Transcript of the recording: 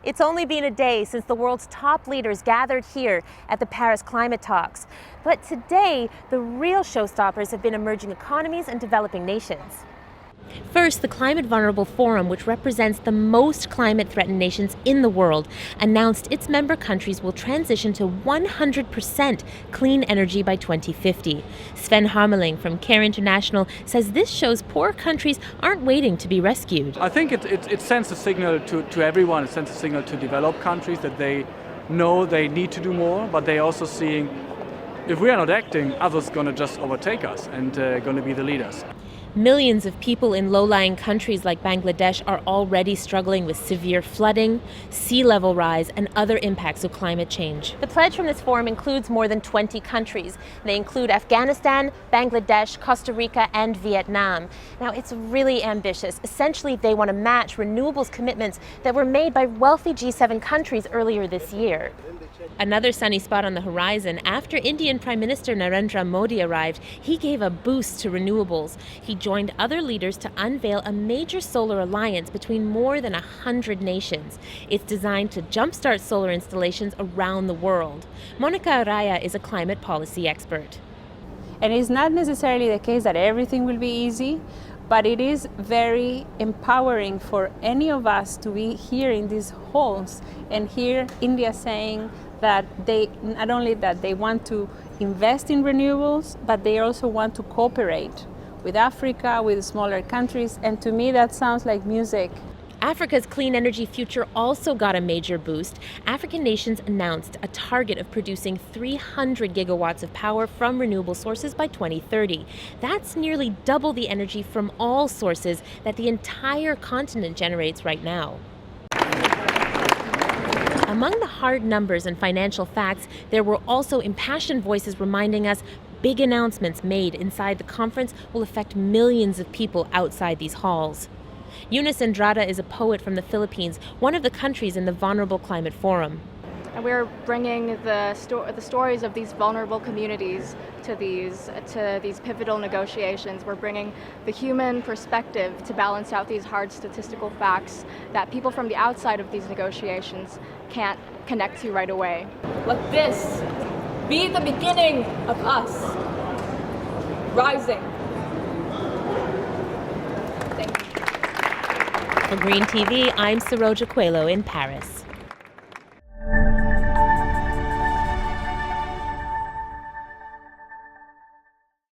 It's only been a day since the world's top leaders gathered here at the Paris climate talks. But today, the real showstoppers have been emerging economies and developing nations. First, the Climate Vulnerable Forum, which represents the most climate-threatened nations in the world, announced its member countries will transition to 100% clean energy by 2050. Sven Harmeling from CARE International says this shows poor countries aren't waiting to be rescued. I think it sends a signal to everyone. It sends a signal to developed countries that they know they need to do more, but they're also seeing if we are not acting, others are going to just overtake us and going to be the leaders. Millions of people in low-lying countries like Bangladesh are already struggling with severe flooding, sea level rise, and other impacts of climate change. The pledge from this forum includes more than 20 countries. They include Afghanistan, Bangladesh, Costa Rica, and Vietnam. Now, it's really ambitious. Essentially, they want to match renewables commitments that were made by wealthy G7 countries earlier this year. Another sunny spot on the horizon. After Indian Prime Minister Narendra Modi arrived, he gave a boost to renewables. He joined other leaders to unveil a major solar alliance between more than 100 nations. It's designed to jumpstart solar installations around the world. Monica Araya is a climate policy expert. And it's not necessarily the case that everything will be easy, but it is very empowering for any of us to be here in these halls and hear India saying that they not only that they want to invest in renewables, but they also want to cooperate with Africa, with smaller countries, and to me that sounds like music. Africa's clean energy future also got a major boost. African nations announced a target of producing 300 gigawatts of power from renewable sources by 2030. That's nearly double the energy from all sources that the entire continent generates right now. Among the hard numbers and financial facts, there were also impassioned voices reminding us big announcements made inside the conference will affect millions of people outside these halls. Eunice Andrada is a poet from the Philippines, one of the countries in the Vulnerable Climate Forum. And we're bringing the stories of these vulnerable communities to these pivotal negotiations. We're bringing the human perspective to balance out these hard statistical facts that people from the outside of these negotiations can't connect to right away. Let this be the beginning of us rising. For Green TV, I'm Saroja Coelho in Paris.